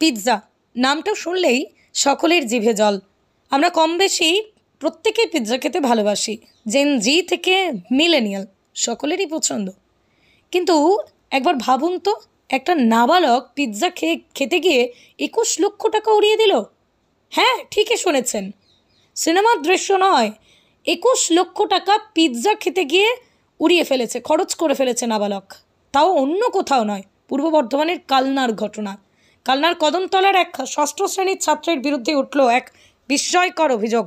Pizza নামটা শুনলেই সকলের জিভে জল। আমরা কম বেশি প্রত্যেকেই পিৎজা খেতে ভালোবাসি, জেন জি থেকে মিলেনিয়াল সকলেরই পছন্দ। কিন্তু একবার ভাবুন তো, একটা নাবালক পিৎজা খেতে গিয়ে 21 লক্ষ টাকা উড়িয়ে দিল। হ্যাঁ, ঠিকই শুনেছেন, সিনেমার দৃশ্য নয়, 21 লক্ষ টাকা পিৎজা খেতে গিয়ে উড়িয়ে ফেলেছে, খরচ করে ফেলেছে নাবালক। তাও অন্য কোথাও নয়, পূর্ব বর্ধমানের কালনার ঘটনা। কালনার কদমতলার এক 6ষ্ঠ শ্রেণীর ছাত্রের বিরুদ্ধে উঠল এক বিস্ময়কর অভিযোগ।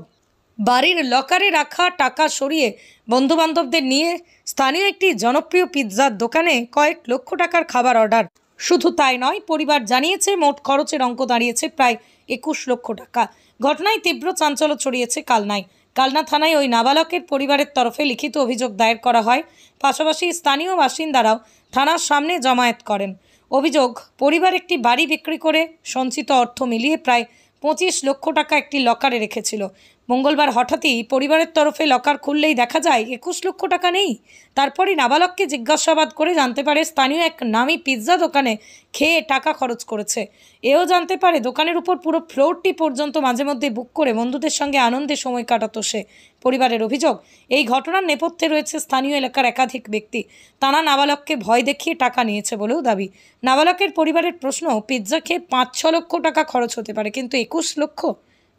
বাড়ির লকারে রাখা টাকা সরিয়ে বন্ধুবান্ধবদের নিয়ে স্থানীয় একটি জনপ্রিয় পিৎজার দোকানে কয়েক লক্ষ টাকার খাবার অর্ডার। শুধু তাই নয়, পরিবার জানিয়েছে মোট খরচের অঙ্ক দাঁড়িয়েছে প্রায় 21 লক্ষ টাকা। ঘটনায় তীব্র চাঞ্চল্য ছড়িয়েছে কালনায়। কালনা থানায় ওই নাবালকের পরিবারের তরফে লিখিত অভিযোগ দায়ের করা হয়। পাশাপাশি স্থানীয় বাসিন্দারাও থানার সামনে জমায়েত করেন। অভিযোগ, পরিবার একটি বাড়ি বিক্রি করে সঞ্চিত অর্থ মিলিয়ে প্রায় 25 লক্ষ টাকা একটি লকারে রেখেছিল। মঙ্গলবার হঠাৎই পরিবারের তরফে লকার খুললেই দেখা যায় 21 লক্ষ টাকা নেই। তারপরই নাবালককে জিজ্ঞাসাবাদ করে জানতে পারে স্থানীয় এক নামী পিৎজা দোকানে খেয়ে টাকা খরচ করেছে। এও জানতে পারে দোকানের উপর পুরো ফ্লোরটি পর্যন্ত মাঝে মধ্যে বুক করে বন্ধুদের সঙ্গে আনন্দে সময় কাটাতো সে। পরিবারের অভিযোগ, এই ঘটনার নেপথ্যে রয়েছে স্থানীয় এলাকার একাধিক ব্যক্তি। তারা নাবালককে ভয় দেখিয়ে টাকা নিয়েছে বলেও দাবি। নাবালকের পরিবারের প্রশ্ন, পিৎজা খেয়ে 5-6 লক্ষ টাকা খরচ হতে পারে, কিন্তু 21 লক্ষ?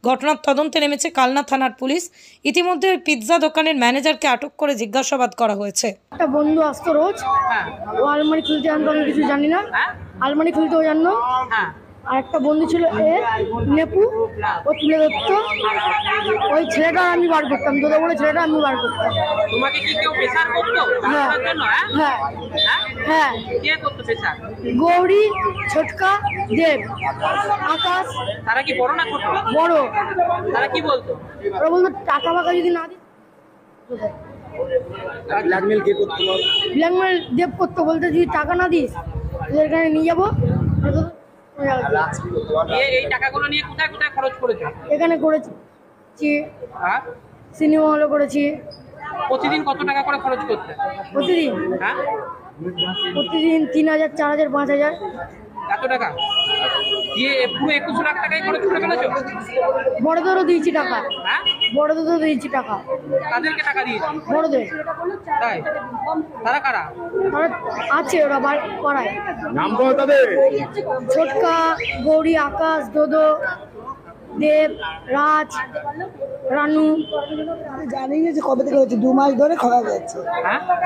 ঘটনার তদন্তে নেমেছে কালনা থানার পুলিশ। ইতিমধ্যে ওই পিৎজা দোকানের ম্যানেজারকে আটক করে জিজ্ঞাসাবাদ করা হয়েছে। একটা বন্ধু আসতো রোজ, ও আলমারি খুলতে জানতো, আমি কিছু জানি না, আলমারি খুলতেও জানতো। আর একটা বন্ধু ছিল নেপু, ও তুলে ধরতো, ওই ছেলেটা আমি বার করতাম, দুটো বড় ছেলেটা আমি বার করতাম। তোমাকে কি কেউ প্রেসার করতো? হ্যাঁ হ্যাঁ হ্যাঁ, কে করতো প্রেসার? গৌরী, ছোটকা, দেব, আকাশ। তারা কি বড় না ছোট? বড়। তারা কি বলতো? ওরা বলতো টাকা ফাঁকা যদি না দিই। ব্ল্যাকমেল কে করতো? ব্ল্যাকমেল দেব করতো, বলতে যদি টাকা না দিস তোদের এখানে নিয়ে যাবো। এই টাকাগুলো নিয়ে কোথায় কোথায় খরচ করেছো? এখানে করেছি, সিনেমা হলে করেছি। প্রতিদিন কত টাকা করে খরচ করতে? প্রতিদিন প্রতিদিন 3000, 4000, 5000। এত টাকা দিয়ে পুরো 21 লাখ টাকাই খরচ করে ফেলেছো? বড়দেরও দিয়েছি টাকা, বড়দেরও দিয়েছি টাকা। তাদেরকে টাকা দিয়েছি? বড়দের। তাই? তারা কারা? তারা আছে, ওরা পাড়ায়। নাম বলো তাদের। ছোটকা, গৌরী, আকাশ, দোদো, দেব, রাজ, রানু। জানি না যে কবে থেকে হচ্ছে, 2 মাস ধরে খাওয়া যাচ্ছে।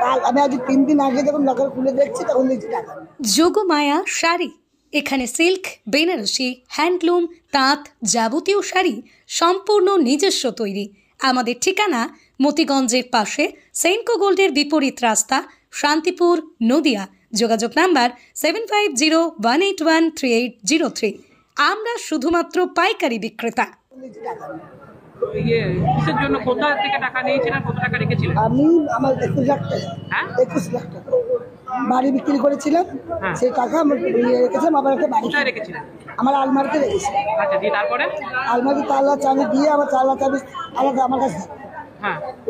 কাল আমি আজ 3 দিন আগে যখন লকার খুলে দেখছি তখন দেখছি টাকা। যোগমায়া শাড়ি, এখানে সিল্ক, বেনারসি, হ্যান্ডলুম, তাঁত, যাবতীয় শাড়ি সম্পূর্ণ নিজস্ব তৈরি। আমাদের ঠিকানা মতিগঞ্জের পাশে সেনকো গোল্ডের বিপরীত রাস্তা, শান্তিপুর, নদিয়া। যোগাযোগ নাম্বার 7501813803। আমরা শুধুমাত্র পাইকারি বিক্রেতা। কিসের জন্য, কোথা থেকে টাকা নিয়েছিলেন, কত টাকা রেখেছিলেন? আমি আমার 21 লাখ টাকা, 21 লাখ টাকা বাড়ি বিক্রি করেছিলাম। সেই টাকা আমি রেখেছিলাম, আবার একটা বাড়ি রেখেছিলেন? আমার আলমারিতে রেখেছি। আচ্ছা, দিয়ে তারপরে আলমারি তালা চাবি দিয়ে, আমার তালা চাবি আলাদা আমার কাছে।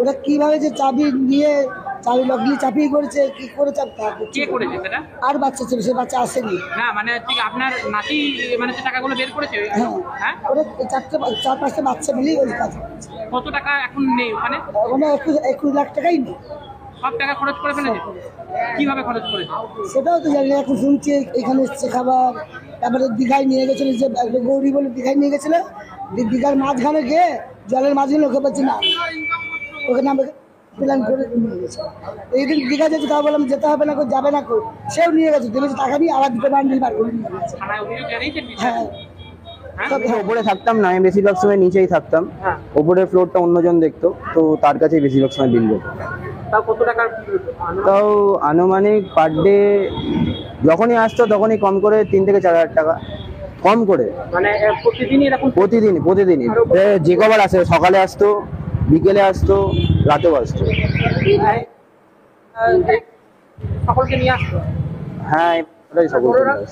ওরা কিভাবে যে চাবি নিয়ে চাবি লগলি চাপিয়ে করেছে, কি করে কে করেছে সেটা? আর বাচ্চা ছিল, সে বাচ্চা আসেনি। না মানে ঠিক আপনার নাতি মানে সে টাকাগুলো বের করেছে? হ্যাঁ, ওরা 4-5টা বাচ্চা মিলিয়ে ওই কাজ। কত টাকা এখন নেই ওখানে? ওখানে 21 লাখ টাকাই নেই। সব টাকা খরচ করে ফেলেছে? কিভাবে খরচ করেছে সেটাও তো জানি না, এখন শুনছি এখানে এসছে খাবার। তারপরে দীঘায় নিয়ে গেছিল, যে গৌরী বলে দীঘায় নিয়ে গেছিল, দীঘার মাঝখানে গিয়ে জলের মাঝখানে ওকে পাচ্ছি না, ওকে নাম প্ল্যান করে নিয়ে গেছে। এইদিন দীঘা যাচ্ছে, তাও বললাম যেতে হবে না, যাবে না, সেও নিয়ে গেছে, দেখেছি টাকা নিয়ে আবার 2 বান্ডিল বার করে নিয়ে গেছে। হ্যাঁ, ওপরে থাকতাম না, আমি বেশিরভাগ সময় নিচেই থাকতাম। ওপরের ফ্লোরটা অন্যজন দেখতো, তো তার কাছেই বেশিরভাগ সময় বিল যেত। তাও কত টাকা? তাও আনুমানিক পার ডে যখনই আসতো তখনই কম করে 3 থেকে 4 হাজার টাকা কম করে। মানে প্রতিদিনই এরকম? প্রতিদিনই যে কবার আসে, সকালে আসতো, বিকেলে আসতো, রাতেও আসতো। সকলকে নিয়ে আসতো? হ্যাঁ, ওটাই সকলকে নিয়ে আসতো।